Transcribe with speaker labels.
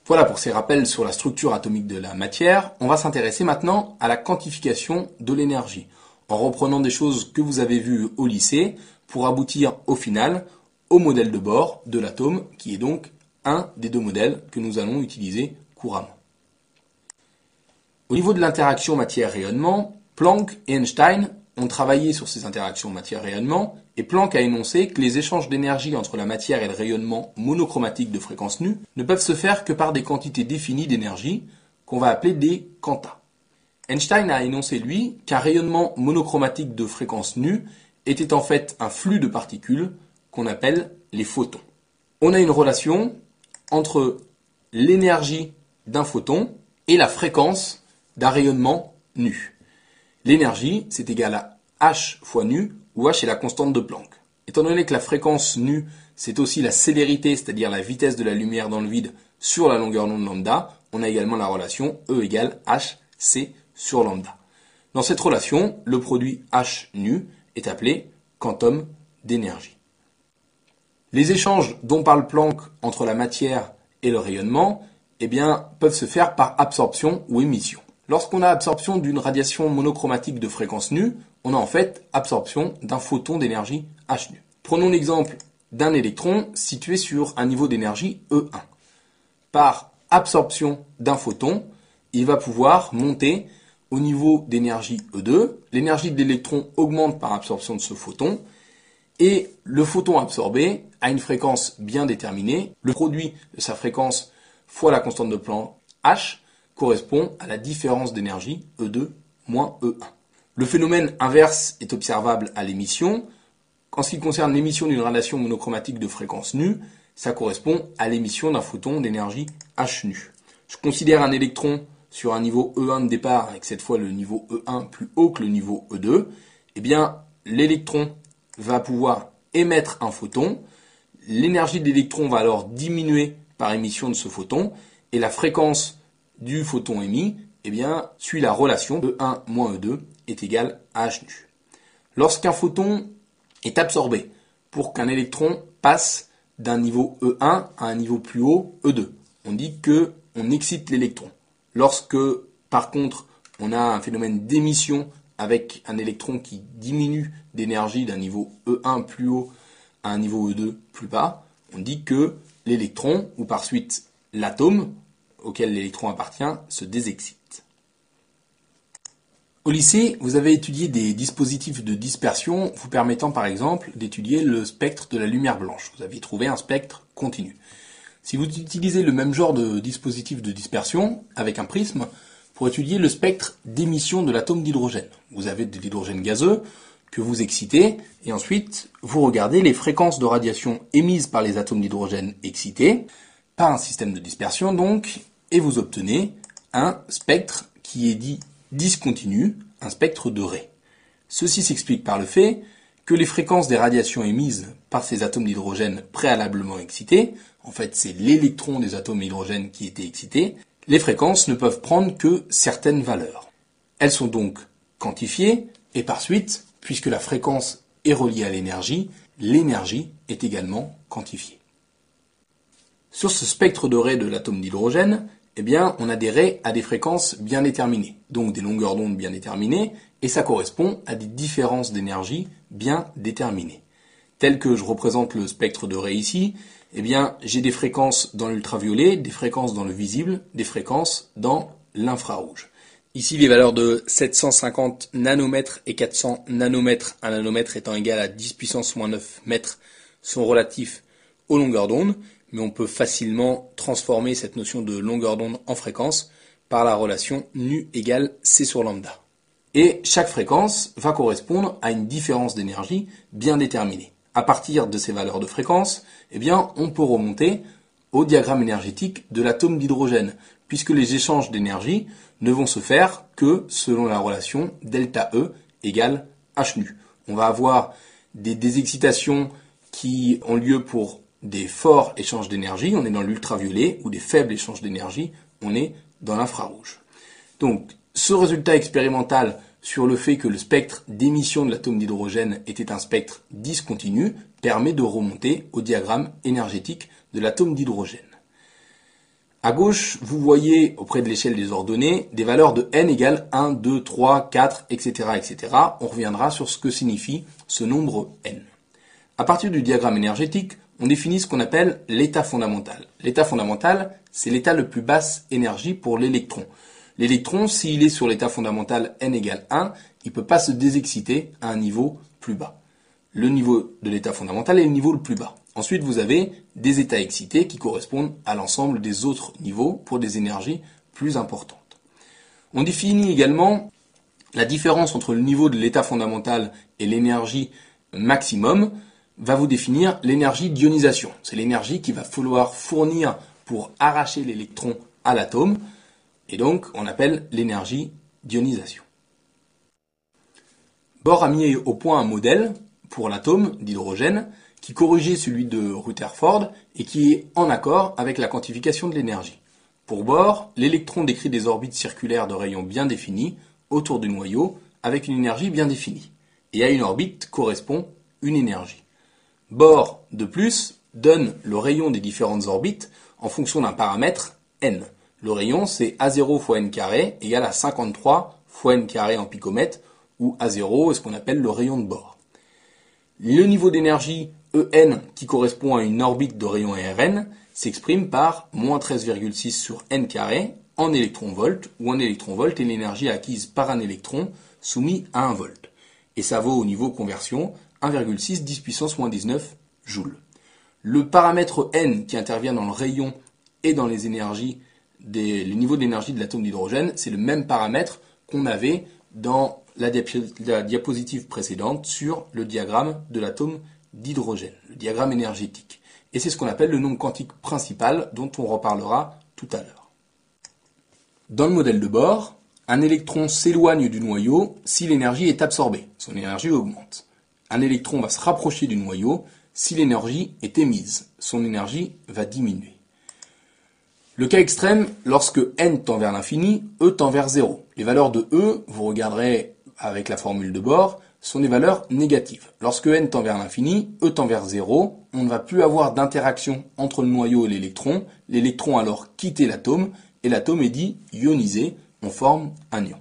Speaker 1: Voilà pour ces rappels sur la structure atomique de la matière. On va s'intéresser maintenant à la quantification de l'énergie, en reprenant des choses que vous avez vues au lycée, pour aboutir au final au modèle de Bohr de l'atome, qui est donc un des deux modèles que nous allons utiliser couramment. Au niveau de l'interaction matière-rayonnement, Planck et Einstein ont travaillé sur ces interactions matière-rayonnement, et Planck a énoncé que les échanges d'énergie entre la matière et le rayonnement monochromatique de fréquence nue ne peuvent se faire que par des quantités définies d'énergie, qu'on va appeler des quanta. Einstein a énoncé, lui, qu'un rayonnement monochromatique de fréquence nue était en fait un flux de particules qu'on appelle les photons. On a une relation entre l'énergie d'un photon et la fréquence d'un rayonnement nu. L'énergie, c'est égal à h fois nu, où h est la constante de Planck. Étant donné que la fréquence nu, c'est aussi la célérité, c'est-à-dire la vitesse de la lumière dans le vide sur la longueur d'onde lambda, on a également la relation E égale hc sur lambda. Dans cette relation, le produit h nu est appelé quantum d'énergie. Les échanges dont parle Planck entre la matière et le rayonnement, peuvent se faire par absorption ou émission. Lorsqu'on a absorption d'une radiation monochromatique de fréquence nue, on a en fait absorption d'un photon d'énergie h nu. Prenons l'exemple d'un électron situé sur un niveau d'énergie E1. Par absorption d'un photon, il va pouvoir monter au niveau d'énergie E2. L'énergie de l'électron augmente par absorption de ce photon, et le photon absorbé a une fréquence bien déterminée. Le produit de sa fréquence fois la constante de Planck h correspond à la différence d'énergie E2 moins E1. Le phénomène inverse est observable à l'émission. En ce qui concerne l'émission d'une radiation monochromatique de fréquence nue, ça correspond à l'émission d'un photon d'énergie h nu. Je considère un électron sur un niveau E1 de départ, avec cette fois le niveau E1 plus haut que le niveau E2. L'électron va pouvoir émettre un photon. L'énergie de l'électron va alors diminuer par émission de ce photon, et la fréquence du photon émis suit la relation E1 moins E2 est égal à h nu. Lorsqu'un photon est absorbé pour qu'un électron passe d'un niveau E1 à un niveau plus haut E2, on dit qu'on excite l'électron. Lorsque, par contre, on a un phénomène d'émission avec un électron qui diminue d'énergie d'un niveau E1 plus haut à un niveau E2 plus bas, on dit que l'électron, ou par suite l'atome auquel l'électron appartient, se désexcite. Au lycée, vous avez étudié des dispositifs de dispersion vous permettant par exemple d'étudier le spectre de la lumière blanche. Vous avez trouvé un spectre continu. Si vous utilisez le même genre de dispositif de dispersion avec un prisme pour étudier le spectre d'émission de l'atome d'hydrogène, vous avez de l'hydrogène gazeux que vous excitez et ensuite vous regardez les fréquences de radiation émises par les atomes d'hydrogène excités par un système de dispersion donc, et vous obtenez un spectre qui est dit discontinu, un spectre de Ray. Ceci s'explique par le fait que les fréquences des radiations émises par ces atomes d'hydrogène préalablement excités, en fait c'est l'électron des atomes d'hydrogène qui était excité, les fréquences ne peuvent prendre que certaines valeurs. Elles sont donc quantifiées, et par suite, puisque la fréquence est reliée à l'énergie est également quantifiée. Sur ce spectre de Ray de l'atome d'hydrogène, on a des rays à des fréquences bien déterminées, donc des longueurs d'onde bien déterminées, et ça correspond à des différences d'énergie bien déterminées. Tel que je représente le spectre de Ray ici, j'ai des fréquences dans l'ultraviolet, des fréquences dans le visible, des fréquences dans l'infrarouge. Ici, les valeurs de 750 nanomètres et 400 nanomètres, un nanomètre étant égal à 10 puissance moins 9 mètres, sont relatifs aux longueurs d'onde, mais on peut facilement transformer cette notion de longueur d'onde en fréquence par la relation nu égale c sur lambda. Et chaque fréquence va correspondre à une différence d'énergie bien déterminée. À partir de ces valeurs de fréquence, on peut remonter au diagramme énergétique de l'atome d'hydrogène, puisque les échanges d'énergie ne vont se faire que selon la relation delta E égale h nu. On va avoir des désexcitations qui ont lieu pour des forts échanges d'énergie, on est dans l'ultraviolet, ou des faibles échanges d'énergie, on est dans l'infrarouge. Donc, ce résultat expérimental sur le fait que le spectre d'émission de l'atome d'hydrogène était un spectre discontinu permet de remonter au diagramme énergétique de l'atome d'hydrogène. À gauche, vous voyez auprès de l'échelle des ordonnées des valeurs de n égale 1, 2, 3, 4, etc., etc. On reviendra sur ce que signifie ce nombre n. À partir du diagramme énergétique, on définit ce qu'on appelle l'état fondamental. L'état fondamental, c'est l'état le plus basse énergie pour l'électron. L'électron, s'il est sur l'état fondamental n égale 1, il ne peut pas se désexciter à un niveau plus bas. Le niveau de l'état fondamental est le niveau le plus bas. Ensuite, vous avez des états excités qui correspondent à l'ensemble des autres niveaux pour des énergies plus importantes. On définit également la différence entre le niveau de l'état fondamental et l'énergie maximum va vous définir l'énergie d'ionisation. C'est l'énergie qu'il va falloir fournir pour arracher l'électron à l'atome, et donc on appelle l'énergie d'ionisation. Bohr a mis au point un modèle pour l'atome d'hydrogène qui corrigeait celui de Rutherford et qui est en accord avec la quantification de l'énergie. Pour Bohr, l'électron décrit des orbites circulaires de rayons bien définis autour du noyau avec une énergie bien définie. Et à une orbite correspond une énergie. Bohr, de plus, donne le rayon des différentes orbites en fonction d'un paramètre n. Le rayon, c'est A0 fois n carré égale à 53 fois n carré en picomètre, où A0 est ce qu'on appelle le rayon de Bohr. Le niveau d'énergie En, qui correspond à une orbite de rayon Rn, s'exprime par moins 13,6 sur n carré en électron-volt, où un électron-volt est l'énergie acquise par un électron soumis à 1 volt. Et ça vaut au niveau conversion 1,6 10 puissance moins 19 joules. Le paramètre n qui intervient dans le rayon et dans les énergies, le niveau d'énergie de l'atome d'hydrogène, c'est le même paramètre qu'on avait dans la diapositive précédente sur le diagramme de l'atome d'hydrogène, le diagramme énergétique. Et c'est ce qu'on appelle le nombre quantique principal dont on reparlera tout à l'heure. Dans le modèle de Bohr, un électron s'éloigne du noyau si l'énergie est absorbée, son énergie augmente. Un électron va se rapprocher du noyau si l'énergie est émise, son énergie va diminuer. Le cas extrême, lorsque n tend vers l'infini, E tend vers 0. Les valeurs de E, vous regarderez avec la formule de Bohr, sont des valeurs négatives. Lorsque n tend vers l'infini, E tend vers 0, on ne va plus avoir d'interaction entre le noyau et l'électron. L'électron alors quitte l'atome, et l'atome est dit ionisé, on forme un ion.